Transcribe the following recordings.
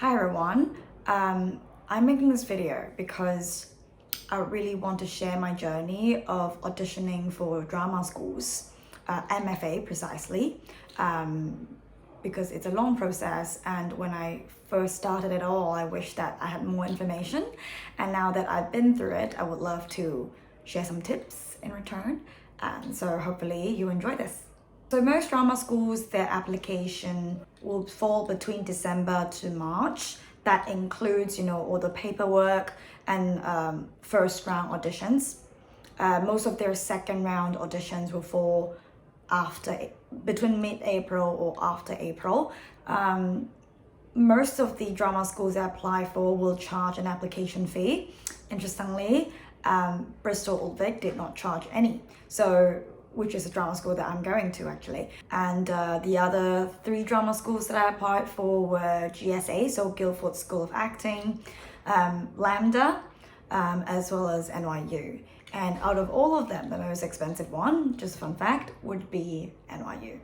Hi everyone, I'm making this video because I really want to share my journey of auditioning for drama schools, MFA precisely, because it's a long process, and when I first started it all, I wish that I had more information, and now that I've been through it, I would love to share some tips in return, and so hopefully you enjoy this. So most drama schools, their application will fall between December to March. That includes, all the paperwork and first round auditions. Most of their second round auditions will fall between mid-April or after April. Most of the drama schools I apply for will charge an application fee. Interestingly, Bristol Old Vic did not charge any. Which is a drama school that I'm going to actually. And the other 3 drama schools that I applied for were GSA, so Guildford School of Acting, LAMDA, as well as NYU. And out of all of them, the most expensive one, just a fun fact, would be NYU.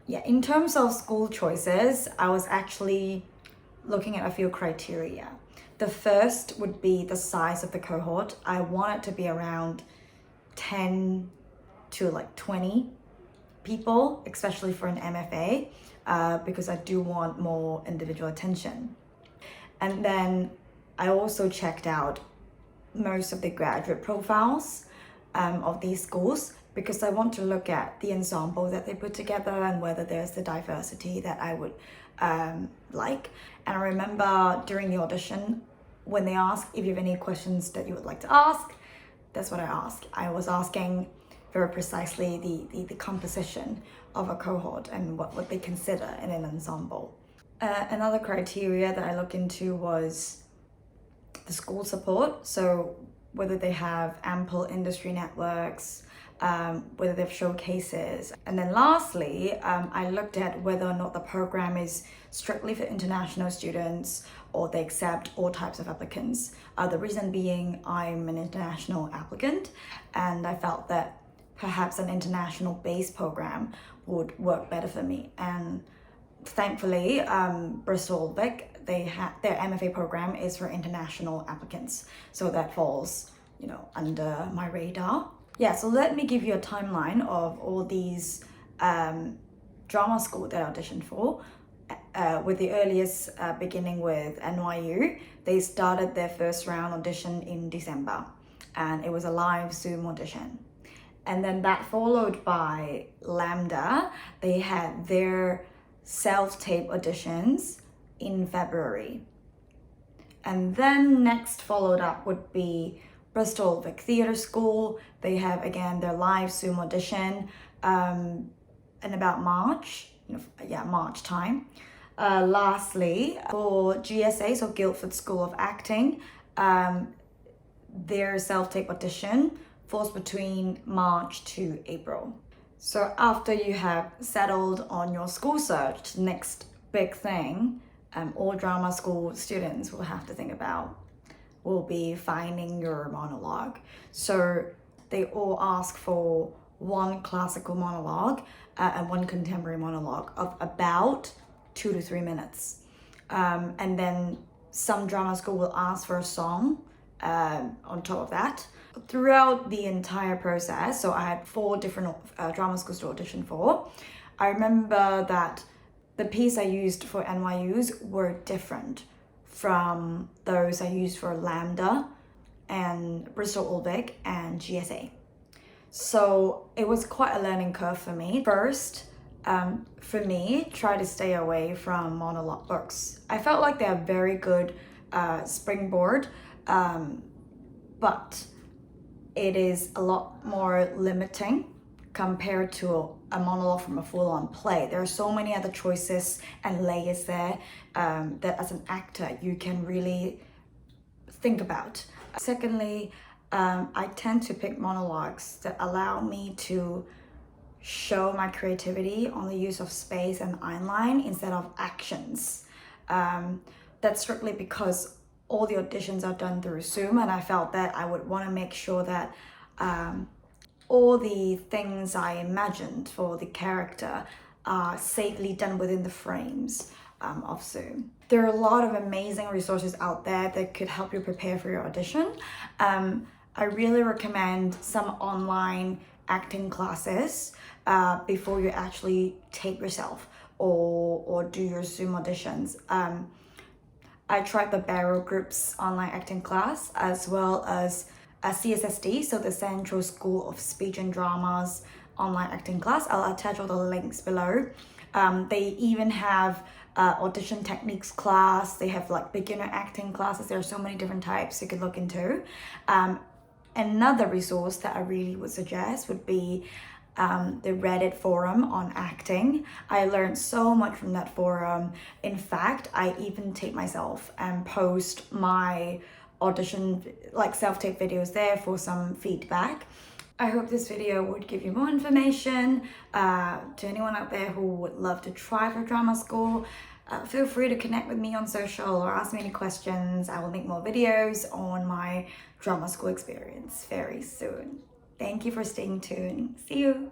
Yeah, in terms of school choices, I was actually looking at a few criteria. The first would be the size of the cohort. I want it to be around 10 to 20 people, especially for an MFA, because I do want more individual attention. And then I also checked out most of the graduate profiles of these schools, because I want to look at the ensemble that they put together and whether there's the diversity that I would like. And I remember during the audition, when they asked if you have any questions that you would like to ask, that's what I asked. I was asking very precisely the composition of a cohort and what they consider in an ensemble. Another criteria that I looked into was the school support, so whether they have ample industry networks, whether they have showcases. And then lastly, I looked at whether or not the program is strictly for international students or they accept all types of applicants. The reason being, I'm an international applicant, and I felt that perhaps an international based program would work better for me. And thankfully, Bristol Vic, their MFA program is for international applicants. So that falls, under my radar. Yeah, so let me give you a timeline of all these drama schools that I auditioned for. With the earliest beginning with NYU, they started their first round audition in December, and it was a live Zoom audition. And then that followed by LAMDA. They had their self-tape auditions in February. And then next followed up would be Bristol Vic Theatre School. They have, again, their live Zoom audition in about March, March time. Lastly, for GSA, so Guildford School of Acting, their self-tape audition falls between March to April. So after you have settled on your school search, next big thing all drama school students will have to think about will be finding your monologue. So they all ask for one classical monologue and one contemporary monologue of about 2 to 3 minutes. And then some drama school will ask for a song on top of that. Throughout the entire process, so I had 4 different drama schools to audition for. I remember that the piece I used for NYU's were different from those I used for LAMDA and Bristol Old Vic and GSA. So it was quite a learning curve for me. First, for me, try to stay away from monologue books. I felt like they're a very good springboard, but it is a lot more limiting compared to a monologue from a full-on play. There are so many other choices and layers there that as an actor you can really think about. Secondly, I tend to pick monologues that allow me to show my creativity on the use of space and eyeline instead of actions. That's strictly because all the auditions are done through Zoom, and I felt that I would want to make sure that all the things I imagined for the character are safely done within the frames. of Zoom. There are a lot of amazing resources out there that could help you prepare for your audition. I really recommend some online acting classes before you actually tape yourself or do your Zoom auditions. I tried the Barrow Group's online acting class, as well as a CSSD, so the Central School of Speech and Drama's online acting class. I'll attach all the links below. They even have audition techniques class. They have like beginner acting classes. There are so many different types you could look into. Another resource that I really would suggest would be the Reddit forum on acting. I learned so much from that forum. In fact, I even tape myself and post my audition, like self-tape videos there for some feedback. I hope this video would give you more information. To anyone out there who would love to try for drama school, feel free to connect with me on social or ask me any questions. I will make more videos on my drama school experience very soon. Thank you for staying tuned. See you.